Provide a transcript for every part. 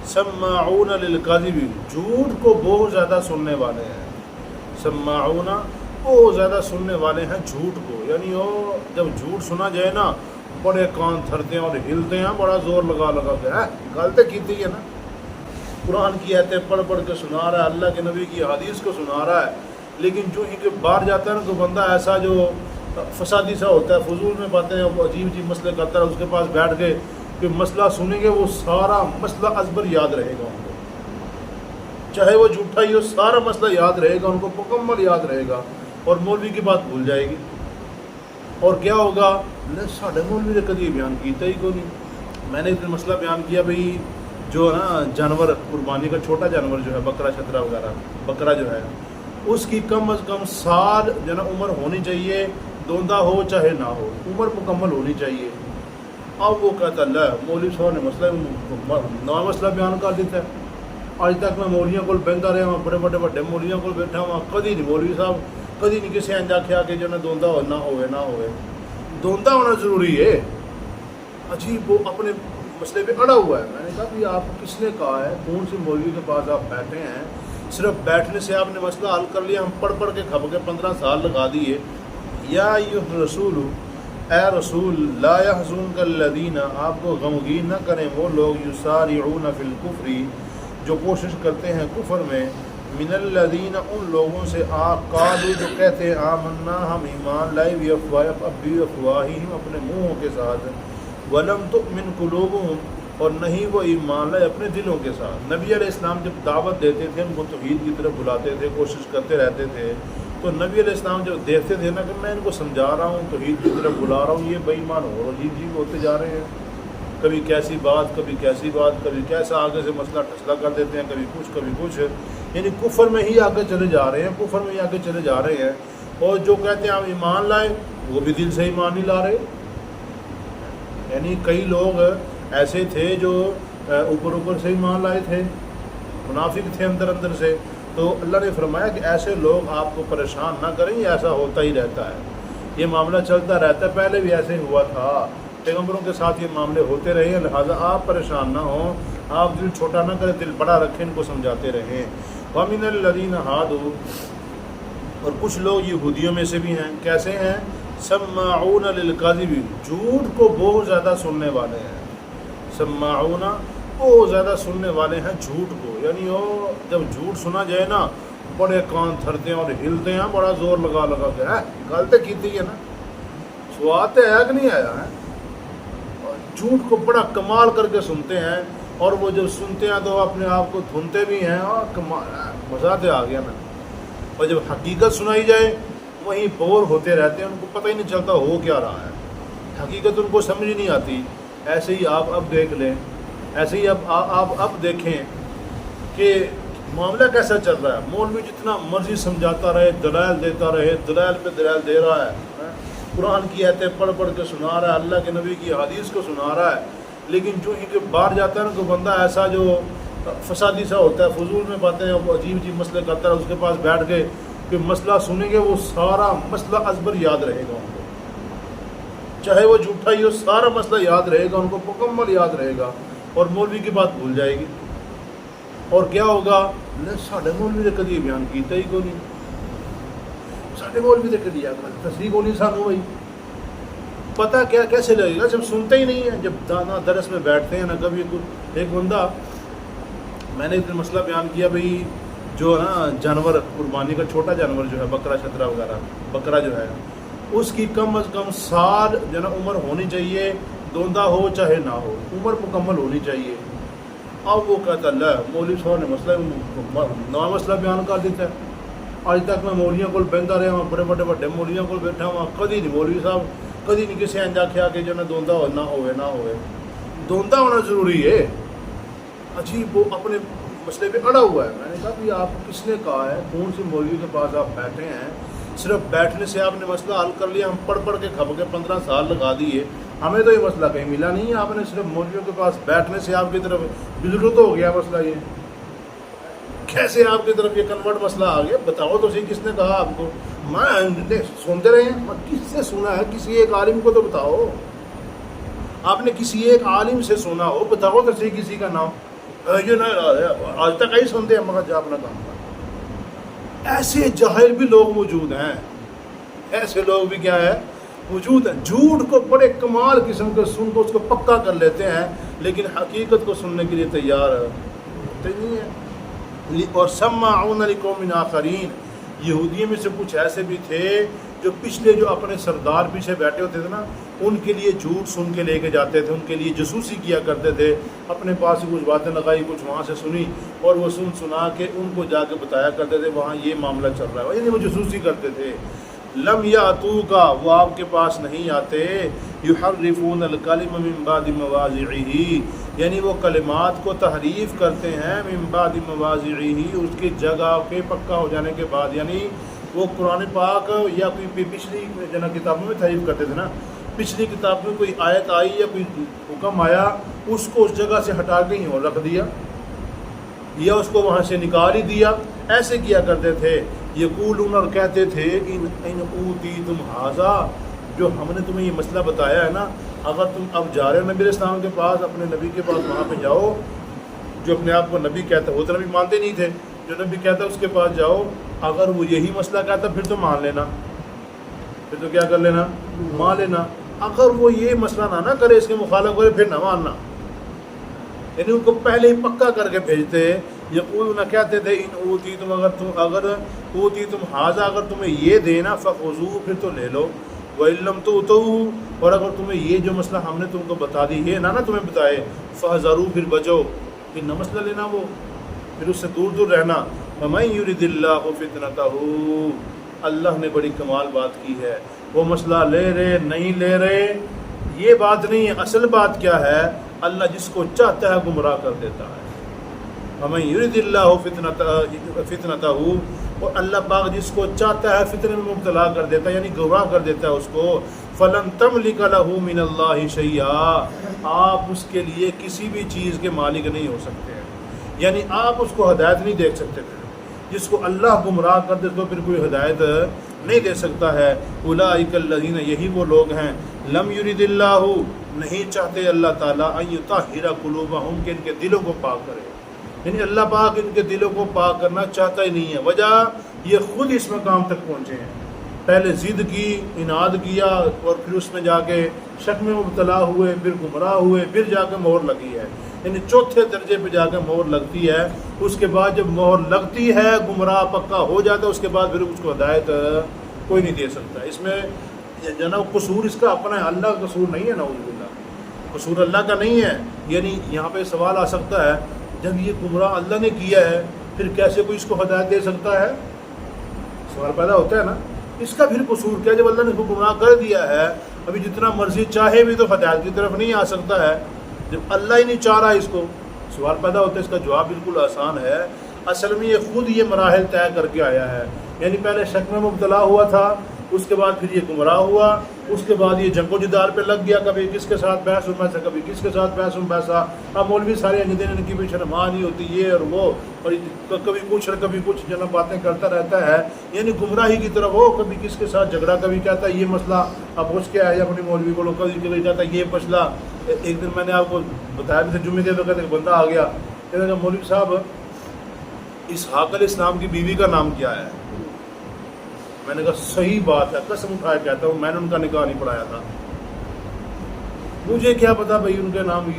سماعون للکاذب، جھوٹ کو بہت زیادہ سننے والے ہیں. سماعون بہت زیادہ سننے والے ہیں جھوٹ کو، یعنی وہ جب جھوٹ سنا جائے نا بڑے کان تھرتے ہیں اور ہلتے ہیں، بڑا زور لگا لگا کے غلط کی ہے نا. قرآن کی آیتیں پڑھ پڑھ کے سنا رہا ہے، اللہ کے نبی کی حدیث کو سنا رہا ہے، لیکن جو ہی کہ باہر جاتا ہے نا تو بندہ ایسا جو فسادی سا ہوتا ہے، فضول میں باتیں عجیب عجیب مسئلے کرتا ہے، اس کے پاس بیٹھ کے کہ مسئلہ سنیں گے وہ سارا مسئلہ ازبر یاد رہے گا ان کو، چاہے وہ جھوٹا ہی ہو، سارا مسئلہ یاد رہے گا ان کو، مکمل یاد رہے گا، اور مولوی کی بات بھول جائے گی. اور کیا ہوگا، ساڑھے مولوی نے کدی بیان کیتا ہی کو نہیں. میں نے ایک مسئلہ بیان کیا بھئی جو ہے نا جانور قربانی کا چھوٹا جانور جو ہے بکرا شترا وغیرہ، بکرا جو ہے اس کی کم از کم سال جو ہے نا عمر ہونی چاہیے، دوندا ہو چاہے نہ ہو، عمر مکمل ہونی چاہیے. اب وہ کہتا اللہ مولوی صاحب نے مسئلہ نیا مسئلہ بیان کر دیتا ہے. اج تک میں مولیاں کو بہتا رہا ہوں، بڑے بڑے بڑے مولیاں کو بیٹھا ہوا، کدی نہیں مولوی صاحب کدی نہیں کسی انج آخیا کہ جو نا دوندا ہو نہ ہوئے نہ ہوئے. دوندا ہونا ضروری ہے. عجیب وہ اپنے مسئلے پہ اڑا ہوا ہے. میں نے کہا بھی آپ کس نے کہا ہے، کون سی مولوی کے پاس آپ بیٹھے ہیں، صرف بیٹھنے سے آپ نے مسئلہ حل کر لیا، ہم پڑھ پڑھ کے کھپ کے 15 سال لگا دیے. یا ایھا الرسول، اے رسول، لا یحزنک الذین، آپ کو غمگین نہ کریں وہ لوگ، یسارعون فی الکفر، جو کوشش کرتے ہیں کفر میں، من الذین، ان لوگوں سے، قالوا جو کہتے ہیں، آمنا ہم ایمان لائے، بافواہہم، اپنے منہوں کے ساتھ، ولم تؤمن قلوبہم، اور نہیں وہ ایمان لائے اپنے دلوں کے ساتھ. نبی علیہ السلام جب دعوت دیتے تھے، ان کو توحید کی طرف بلاتے تھے، کوشش کرتے رہتے تھے، تو نبی علیہ السلام جب دیکھتے تھے نا کہ میں ان کو سمجھا رہا ہوں، توحید کی طرف بلا رہا ہوں، یہ بے ایمان ہو عجیب ہوتے جا رہے ہیں، کبھی کیسی بات کبھی کیسی بات، کبھی کیسا آگے سے مسئلہ ٹھسلا کر دیتے ہیں، کبھی کچھ، یعنی کفر میں ہی آگے چلے جا رہے ہیں، کفر میں ہی آگے چلے جا رہے ہیں. اور جو کہتے ہیں ہم ایمان لائے، وہ بھی دل سے ایمان نہیں لا رہے. یعنی کئی لوگ ایسے تھے جو اوپر سے ایمان لائے تھے، منافق تھے اندر سے. تو اللہ نے فرمایا کہ ایسے لوگ آپ کو پریشان نہ کریں، یہ ایسا ہوتا ہی رہتا ہے، یہ معاملہ چلتا رہتا ہے، پہلے بھی ایسے ہوا تھا، پیغمبروں کے ساتھ یہ معاملے ہوتے رہے ہیں. لہٰذا آپ پریشان نہ ہوں، آپ دل چھوٹا نہ کریں، دل بڑا رکھیں، ان کو سمجھاتے رہیں. وَمِنَ الَّذِينَ هَادُوا، اور کچھ لوگ یہودیوں میں سے بھی ہیں، کیسے ہیں، سماعون للکاذب، جھوٹ کو بہت زیادہ سننے والے ہیں. سماعون بہت زیادہ سننے والے ہیں جھوٹ کو، یعنی وہ جب جھوٹ سنا جائے نا بڑے کان تھرتے ہیں اور ہلتے ہیں، بڑا زور لگا لگا کے غلط کی ہے نا. سواد ہے کہ نہیں آیا ہے. جھوٹ کو بڑا کمال کر کے سنتے ہیں، اور وہ جب سنتے ہیں تو اپنے آپ کو دھنتے بھی ہیں، اور مزہ تو آ گیا نا. اور جب حقیقت سنائی جائے وہیں بور ہوتے رہتے ہیں، ان کو پتہ ہی نہیں چلتا ہو کیا رہا ہے، حقیقت ان کو سمجھ نہیں آتی. ایسے ہی آپ اب دیکھ لیں، ایسے ہی آپ اب دیکھیں کہ معاملہ کیسا چل رہا ہے. مولوی جتنا مرضی سمجھاتا رہے، دلائل دیتا رہے، دلائل پہ دلائل دے رہا ہے، قرآن کی آیتیں پڑھ پڑھ کے سنا رہا ہے، اللہ کے نبی کی حدیث کو سنا رہا ہے، لیکن جو ہی کہ باہر جاتا ہے نا تو بندہ ایسا جو فسادی سا ہوتا ہے، فضول میں باتیں عجیب عجیب مسئلے کرتا ہے، اس کے پاس بیٹھ کے کہ مسئلہ سنیں گے وہ سارا مسئلہ ازبر یاد رہے گا ان کو، چاہے وہ جھوٹا ہی ہو، سارا مسئلہ یاد رہے گا ان کو، مکمل یاد رہے گا، اور مولوی کی بات بھول جائے گی. اور کیا ہوگا، ساڑھے مولوی نے کدی بیان کیتا ہی کو نہیں، ساڑھے مولوی نے کدی تصدیق ہو نہیں سانو بھائی. پتہ کیا کیسے لگے گا جب سنتے ہی نہیں ہیں، جب نہ درس میں بیٹھتے ہیں نہ کبھی. ایک بندہ، میں نے ایک مسئلہ بیان کیا بھئی جو ہے نا جانور قربانی کا چھوٹا جانور جو ہے بکرا شترا وغیرہ، بکرا جو ہے اس کی کم از کم سال جو ہے نا عمر ہونی چاہیے، دوندا ہو چاہے نہ ہو، عمر مکمل ہونی چاہیے. اب وہ کہتا اللہ مولوی صاحب نے نیا مسئلہ بیان کر دیتا ہے. اج تک میں مولیاں کو بہتا رہا ہوں، بڑے بڑے بڑے مولیاں کو بیٹھا ہوا، کدی نہیں مولوی صاحب کدی نہیں کسی انج آخیا کہ جو نا دوندا ہو نہ ہوئے. دوندا ہونا ضروری ہے. عجیب وہ اپنے مسئلے پہ اڑا ہوا ہے. میں نے کہا بھی آپ کس نے کہا ہے، کون سی مولوی کے پاس آپ بیٹھے ہیں، صرف بیٹھنے سے آپ نے مسئلہ حل کر لیا، ہم پڑھ پڑھ کے کھپ کے 15 سال لگا دیے، ہمیں تو یہ مسئلہ کہیں ملا نہیں ہے. آپ نے صرف مولویوں کے پاس بیٹھنے سے آپ کی طرف بزرگ تو ہو گیا مسئلہ. یہ کیسے آپ کی طرف یہ کنورٹ مسئلہ آ گیا، بتاؤ تو صحیح، کس نے کہا آپ کو. میں سنتے رہے ہیں، کس سے سنا ہے، کسی ایک عالم کو تو بتاؤ. آپ نے کسی ایک عالم سے سنا ہو، بتاؤ تو صحیح کسی کا نام. یہ نہیں آج تک یہی سنتے ہیں، مگر جا اپنا کام کر۔ ایسے جاہل بھی لوگ موجود ہیں، ایسے لوگ بھی کیا ہے موجود ہیں، جھوٹ کو بڑے کمال قسم کے سن کو اس کو پکا کر لیتے ہیں، لیکن حقیقت کو سننے کے لیے تیار ہوتے نہیں ہیں۔ اور سماعون لقوم آخرین، یہودیوں میں سے کچھ ایسے بھی تھے جو پچھلے جو اپنے سردار پیچھے بیٹھے ہوتے تھے نا، ان کے لیے جھوٹ سن کے لے کے جاتے تھے، ان کے لیے جاسوسی کیا کرتے تھے، اپنے پاس کچھ باتیں لگائی، کچھ وہاں سے سنی، اور وہ سنا کے ان کو جا کے بتایا کرتے تھے وہاں یہ معاملہ چل رہا ہے، یعنی وہ جاسوسی کرتے تھے۔ لم یاتوکا، وہ آپ کے پاس نہیں آتے، یحرفون الکلم من بعد مواضعہ، یعنی وہ کلمات کو تحریف کرتے ہیں، من بعد مواضعہ، اس کی جگہ کے پکا ہو جانے کے بعد، یعنی وہ قرآن پاک یا کوئی پچھلی جنا کتابوں میں تحریف کرتے تھے نا، پچھلی کتاب میں کوئی آیت آئی یا کوئی حکم آیا، اس کو اس جگہ سے ہٹا کے ہی رکھ دیا یا اس کو وہاں سے نکال ہی دیا، ایسے کیا کرتے تھے۔ یقولون، اور کہتے تھے، ان اوتیتم ھذا، جو ہم نے تمہیں یہ مسئلہ بتایا ہے نا، اگر تم اب جا رہے ہو نبی علیہ السلام کے پاس، اپنے نبی کے پاس وہاں پہ جاؤ، جو اپنے آپ کو نبی کہتا ہے، وہ تو نبی مانتے نہیں تھے، جو نبی کہتا ہے اس کے پاس جاؤ، اگر وہ یہی مسئلہ کہتا پھر تو مان لینا، پھر تو کیا کر لینا، مان لینا، اگر وہ یہ مسئلہ نہ کرے، اس کے مخالف کرے، پھر نہ ماننا، یعنی ان کو پہلے ہی پکا کر کے بھیجتے۔ یقولون، کہتے تھے، ان اوتیتم، اگر اوتیتم ھذا، اگر تمہیں یہ دینا، فخذوہ، پھر تو لے لو، وَإِن لَّمْ تُؤْتُوهُ، اور اگر تمہیں یہ جو مسئلہ ہم نے تم کو بتا دی ہے نہ تمہیں بتائے، فَاحْذَرُوا، پھر بچو، پھر نہ مسئلہ لینا، وہ پھر اس سے دور دور رہنا۔ وَمَن يُرِدِ اللَّهُ فِتْنَتَهُ، اللہ نے بڑی کمال بات کی ہے، وہ مسئلہ لے رہے نہیں لے رہے یہ بات نہیں ہے، اصل بات کیا ہے، اللہ جس کو چاہتا ہے گمراہ کر دیتا ہے۔ وَمَن يُرِدِ اللَّهُ فِتْنَتَهُ، اور اللہ پاک جس کو چاہتا ہے فتنے میں مبتلا کر دیتا ہے، یعنی گمراہ کر دیتا ہے اس کو۔ فَلَن تَمْلِكَ لَهُ مِنَ اللَّهِ شَيْئًا، آپ اس کے لیے کسی بھی چیز کے مالک نہیں ہو سکتے ہیں، یعنی آپ اس کو ہدایت نہیں دیکھ سکتے، پھر جس کو اللہ گمراہ کر دے تو پھر کوئی ہدایت نہیں دے سکتا ہے۔ اولئک الذین، یہی وہ لوگ ہیں، لم یرد اللہ، نہیں چاہتے اللہ تعالیٰ، ان یطہر قلوبہم، کہ ان کے دلوں کو پاک کرے، یعنی اللہ پاک ان کے دلوں کو پاک کرنا چاہتا ہی نہیں ہے۔ وجہ یہ خود اس مقام تک پہنچے ہیں، پہلے ضد کی، اناد کیا، اور پھر اس میں جا کے شک میں مبتلا ہوئے، پھر گمراہ ہوئے، پھر جا کے مہر لگی ہے، یعنی چوتھے درجے پہ جا کے مہر لگتی ہے۔ اس کے بعد جب مہر لگتی ہے، گمراہ پکا ہو جاتا ہے، اس کے بعد پھر اس کو ہدایت کوئی نہیں دے سکتا۔ اس میں جناب قصور اس کا اپنا ہے، اللہ کا قصور نہیں ہے، نعوذ باللہ، قصور اللہ کا نہیں ہے۔ یعنی یہاں پہ سوال آ سکتا ہے، جب یہ گمراہ اللہ نے کیا ہے، پھر کیسے کوئی اس کو ہدایت دے سکتا ہے؟ سوال پیدا ہوتا ہے نا، اس کا پھر قصور کیا؟ جب اللہ نے اس کو گمراہ کر دیا ہے، ابھی جتنا مرضی چاہے بھی تو ہدایت کی طرف نہیں آ سکتا ہے، جب اللہ ہی نہیں چاہ رہا اس کو۔ سوال پیدا ہوتا ہے، اس کا جواب بالکل آسان ہے، اصل میں یہ خود یہ مراحل طے کر کے آیا ہے، یعنی پہلے شک میں مبتلا ہوا تھا، اس کے بعد پھر یہ گمراہ ہوا، اس کے بعد یہ جنگ و جدال پہ لگ گیا، کبھی کس کے ساتھ بحث بحثا، کبھی کس کے ساتھ بحث بحثا۔ اب مولوی سارے انجدین ان کی بھی شرما نہیں ہوتی، یہ اور وہ، اور کبھی کچھ اور کبھی کچھ جناب باتیں کرتا رہتا ہے، یعنی گمراہی کی طرف ہو، کبھی کس کے ساتھ جھگڑا، کبھی کہتا ہے یہ مسئلہ اب پوچھ کے آیا اپنی مولوی کو، کبھی کہتا ہے یہ مسئلہ۔ ایک دن میں نے آپ کو بتایا بھی تھا، جمعے کے وقت ایک بندہ آ گیا، کہتا کہ مولوی صاحب اسحاق علیہ السلام کی بیوی کا نام کیا ہے؟ میں نے کہا صحیح بات ہے، قسم اٹھائے کہتا ہوں میں نے ان کا نکاح نہیں پڑھایا تھا، مجھے کیا پتا بھائی ان کے نام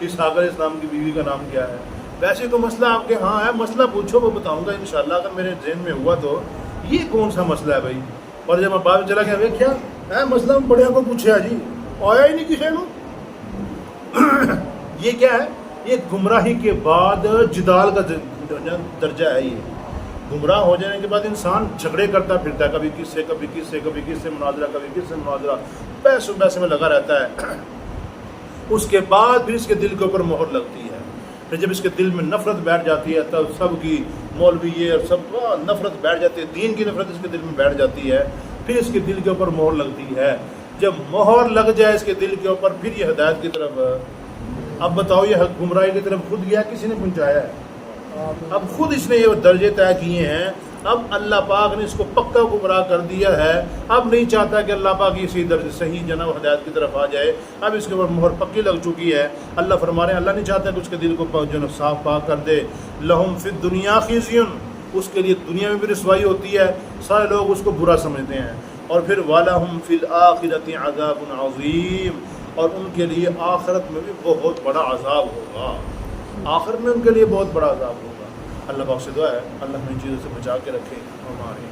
اسحاق علیہ السلام کی بیوی کا نام کیا ہے۔ ویسے تو مسئلہ آپ کے ہاں ہے، مسئلہ پوچھو وہ بتاؤں گا انشاءاللہ، اگر میرے ذہن میں ہوا تو۔ یہ کون سا مسئلہ ہے بھائی؟ اور جب میں بعد میں چلا گیا، کیا ہے مسئلہ؟ بڑے کو پوچھا جی، آیا ہی نہیں کسی کو۔ یہ کیا ہے؟ یہ گمراہی کے بعد جدال کا درجہ ہے۔ یہ گمراہ ہو جانے کے بعد انسان جھگڑے کرتا پھرتا ہے، کبھی کس سے کبھی کس سے، کبھی کس سے مناظرہ، کبھی کس سے مناظرہ، بحث میں لگا رہتا ہے۔ اس کے بعد پھر اس کے دل کے اوپر مہر لگتی ہے، پھر جب اس کے دل میں نفرت بیٹھ جاتی ہے، تب سب کی مولوی یہ اور سب نفرت بیٹھ جاتی ہے، دین کی نفرت اس کے دل میں بیٹھ جاتی ہے، پھر اس کے دل کے اوپر مہر لگتی ہے۔ جب مہر لگ جائے اس کے دل کے اوپر، پھر یہ ہدایت کی طرف، اب بتاؤ یہ گمراہی کی طرف خود گیا کسی نے پہنچایا ہے؟ اب خود اس نے یہ درجے طے کیے ہیں، اب اللہ پاک نے اس کو پکا گمراہ کر دیا ہے، اب نہیں چاہتا کہ اللہ پاک اسی درجے صحیح جناب ہدایت کی طرف آ جائے، اب اس کے اوپر مہر پکی لگ چکی ہے۔ اللہ فرما رہے ہیں اللہ نہیں چاہتا کہ اس کے دل کو جو صاف پاک کر دے۔ لہم فی الدنیا خزی، اس کے لیے دنیا میں بھی رسوائی ہوتی ہے، سارے لوگ اس کو برا سمجھتے ہیں، اور پھر وَلَهُمْ فِي الْآخِرَةِ عَذَابٌ عَظِيمٌ، اور ان کے لیے آخرت میں بھی بہت بڑا عذاب ہوگا، آخرت میں ان کے لیے بہت بڑا عذاب ہوگا۔ اللہ پاک سے دعا ہے اللہ ہمیں ان چیزوں سے بچا کے رکھے ہمارے